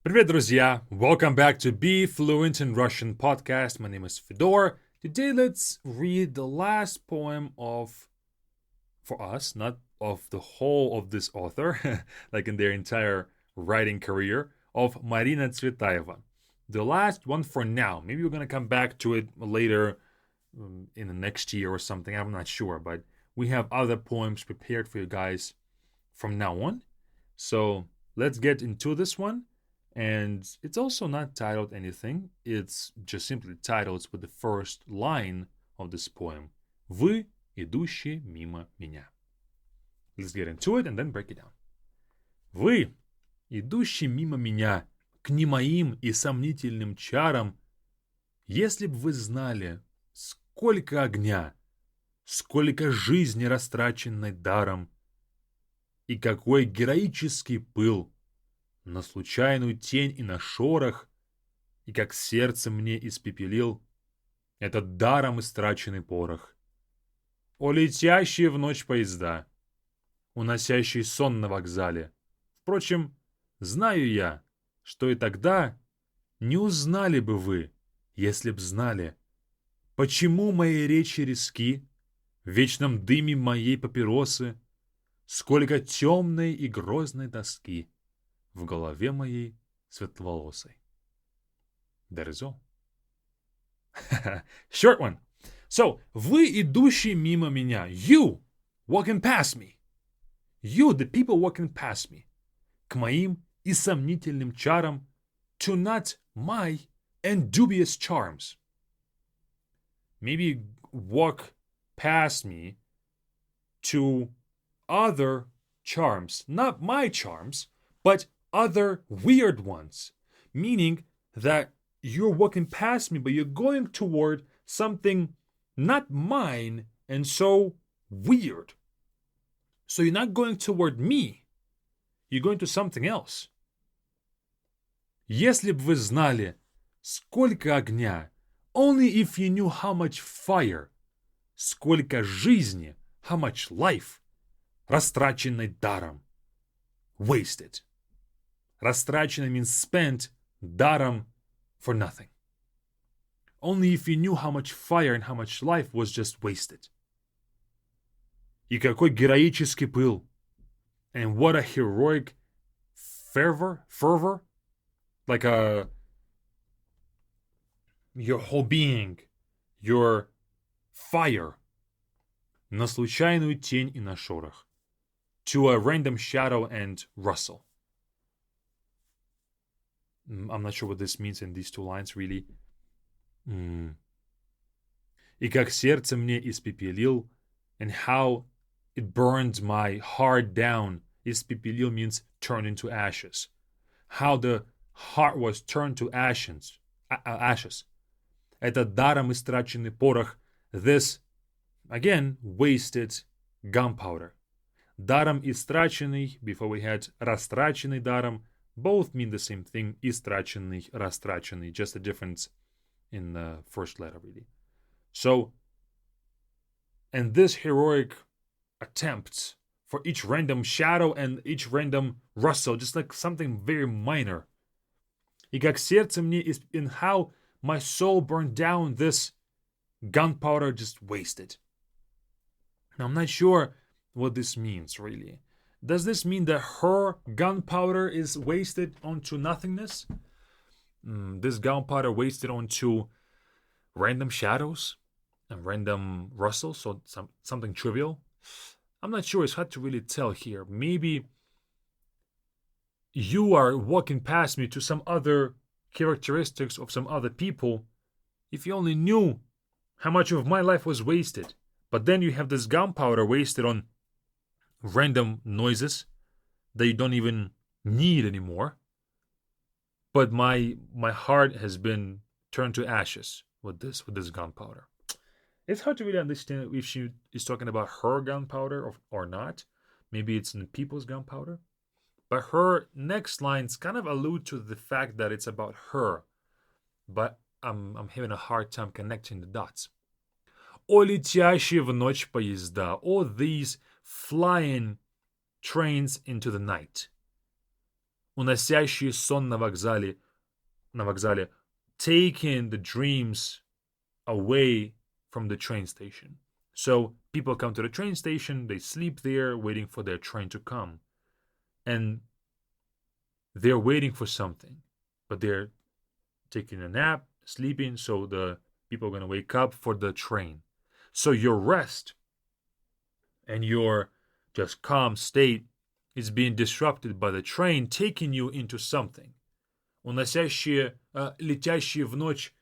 Привет, друзья! Welcome back to Be Fluent in Russian podcast. My name is Fedor. Today, let's read the last poem for us, not of the whole of this author, like in their entire writing career, of Marina Tsvetaeva. The last one for now. Maybe we're going to come back to it later in the next year or something. I'm not sure, but we have other poems prepared for you guys from now on. So let's get into this one. And it's also not titled anything. It's just simply titled with the first line of this poem. Вы, идущие, мимо меня. Let's get into it and then break it down. Вы, идущие мимо меня, к не моим и сомнительным чарам, если б вы знали, сколько огня, сколько жизни, растраченной даром, и какой героический пыл на случайную тень и на шорох, и как сердце мне испепелил этот даром истраченный порох. О летящие в ночь поезда, уносящие сон на вокзале. Впрочем, знаю я, что и тогда не узнали бы вы, если б знали, почему мои речи резки, в вечном дыме моей папиросы, сколько темной и грозной тоски в голове моей светловолосой. That is all. Short one. So, вы, идущие мимо меня. You, walking past me. You, the people walking past me. К моим и сомнительным чарам. To not my and dubious charms. Maybe walk past me to other charms. Not my charms, but other weird ones, meaning that you're walking past me, but you're going toward something not mine and so weird. So you're not going toward me, you're going to something else. Если б вы знали, сколько огня, only if you knew how much fire, сколько жизни, how much life, растраченной даром, wasted. Растраченный means spent, даром for nothing. Only if you knew how much fire and how much life was just wasted. И какой героический пыл. And what a heroic fervor, like your whole being, your fire, на случайную тень и на шорох, to a random shadow and rustle. I'm not sure what this means in these two lines, really. И как сердце мне испепелил, and how it burned my heart down. Испепелил means turned into ashes. How the heart was turned to ashes. Этот даром истраченный порох. This, again, wasted gunpowder. Даром истраченный, before we had растраченный даром, both mean the same thing, истраченный, растраченный, just a difference in the first letter, really. So, and this heroic attempt for each random shadow and each random rustle, just like something very minor. И как сердце мне, in how my soul burned down, this gunpowder just wasted. Now, I'm not sure what this means, really. Does this mean that her gunpowder is wasted onto nothingness? This gunpowder wasted onto random shadows and random rustles, so something trivial? I'm not sure. It's hard to really tell here. Maybe you are walking past me to some other characteristics of some other people. If you only knew how much of my life was wasted, but then you have this gunpowder wasted on random noises that you don't even need anymore. But my heart has been turned to ashes with this gunpowder. It's hard to really understand if she is talking about her gunpowder or not. Maybe it's in people's gunpowder. But her next lines kind of allude to the fact that it's about her. But I'm having a hard time connecting the dots. О летящие в ночь поезда. All these flying trains into the night. уносящие сон на вокзале, taking the dreams away from the train station. So people come to the train station, they sleep there, waiting for their train to come. And they're waiting for something, but they're taking a nap, sleeping, so the people are going to wake up for the train. So your rest and your just calm state is being disrupted by the train taking you into something. Уносящие, летящие в ночь,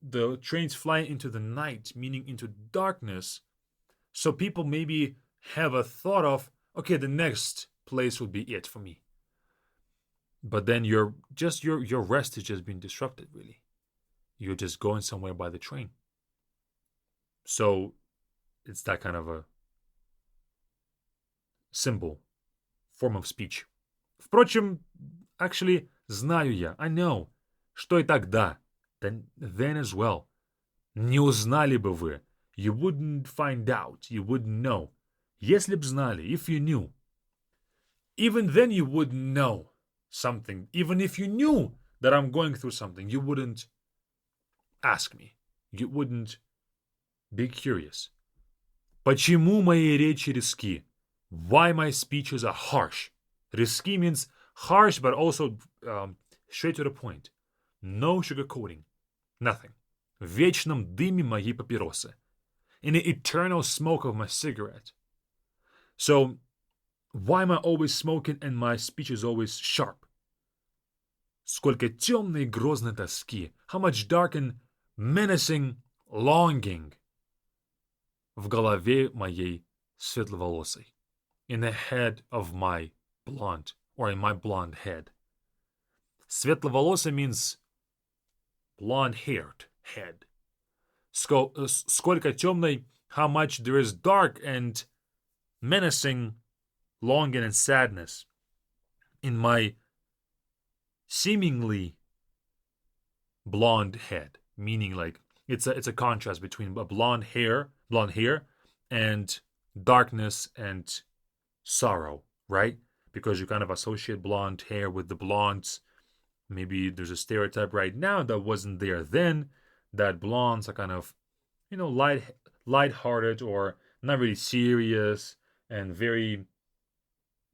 the trains fly into the night, meaning into darkness. So people maybe have a thought of, okay, the next place would be it for me. But then your rest is just being disrupted, really. You're just going somewhere by the train. So it's that kind of a symbol, form of speech. Впрочем, actually, знаю я, I know, что и тогда, then as well. Не узнали бы вы. You wouldn't find out, you wouldn't know. Если б знали, if you knew. Even then you wouldn't know something. Even if you knew that I'm going through something, you wouldn't ask me. You wouldn't be curious. Почему мои речи резки? Why my speeches are harsh? Резки means harsh, but also straight to the point. No sugarcoating. Nothing. В вечном дыме моей папиросы. In the eternal smoke of my cigarette. So, why am I always smoking and my speech is always sharp? Сколько темной и грозной тоски. How much dark and menacing longing в голове моей светловолосой. In the head of my blonde, or in my blonde head. Светловолосый means blonde-haired head. Сколько темной, how much there is dark and menacing longing and sadness in my seemingly blonde head, meaning like it's a contrast between a blonde hair and darkness and sorrow, right? Because you kind of associate blonde hair with the blondes. Maybe there's a stereotype right now that wasn't there then, that blondes are kind of, light-hearted or not really serious and very,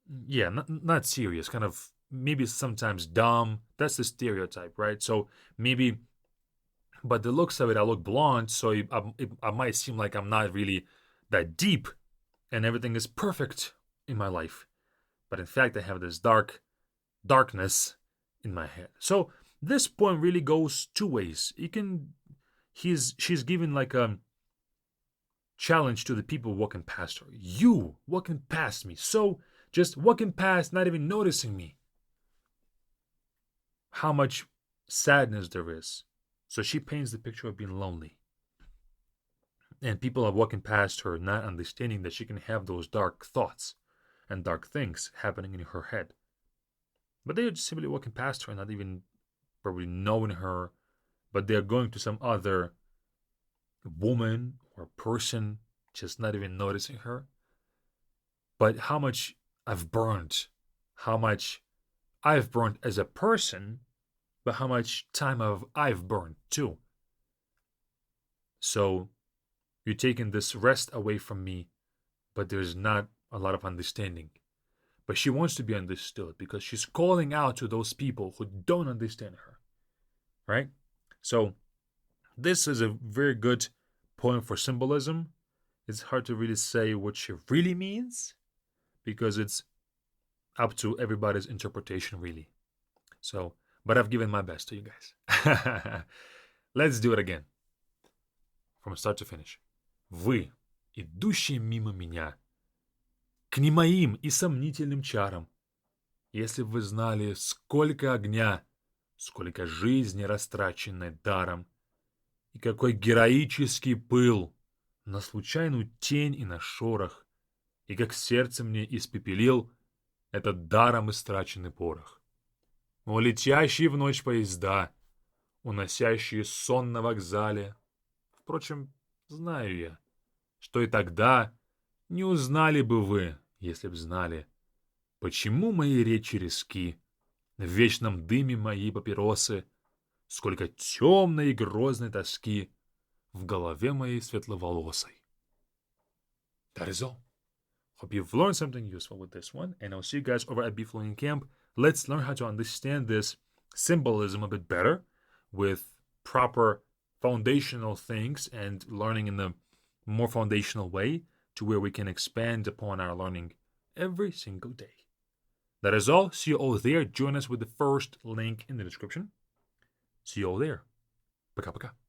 not serious, kind of maybe sometimes dumb. That's the stereotype, right? So maybe, but the looks of it, I look blonde, so I might seem like I'm not really that deep and everything is perfect in my life. But in fact, I have this darkness in my head. So this poem really goes two ways. She's giving like a challenge to the people walking past her. You walking past me. So just walking past, not even noticing me. How much sadness there is. So she paints the picture of being lonely. And people are walking past her, not understanding that she can have those dark thoughts and dark things happening in her head. But they're just simply walking past her, not even probably knowing her, but they're going to some other woman or person, just not even noticing her. But how much I've burned as a person, but how much time I've burned too. So you're taking this rest away from me, but there's not a lot of understanding. But she wants to be understood because she's calling out to those people who don't understand her, right? So this is a very good poem for symbolism. It's hard to really say what she really means because it's up to everybody's interpretation, really. So, but I've given my best to you guys. Let's do it again. From start to finish. Вы, идущие мимо меня, к не моим и сомнительным чарам. Если бы вы знали, сколько огня, сколько жизни, растраченной даром, и какой героический пыл на случайную тень и на шорох, и как сердце мне испепелил этот даром истраченный порох. О, летящие в ночь поезда, уносящие сон на вокзале. Впрочем, знаю я, что и тогда не узнали бы вы, если б знали, почему мои речи резки, В вечном дыме моей папиросы сколько темной и грозной тоски в голове моей светловолосой. That is all. Hope you've learned something useful with this one, and I'll see you guys over at Be Fluent Camp. Let's learn how to understand this symbolism a bit better with proper foundational things and learning in a more foundational way to where we can expand upon our learning every single day. That is all. See you all there. Join us with the first link in the description. See you all there. Пока-пока.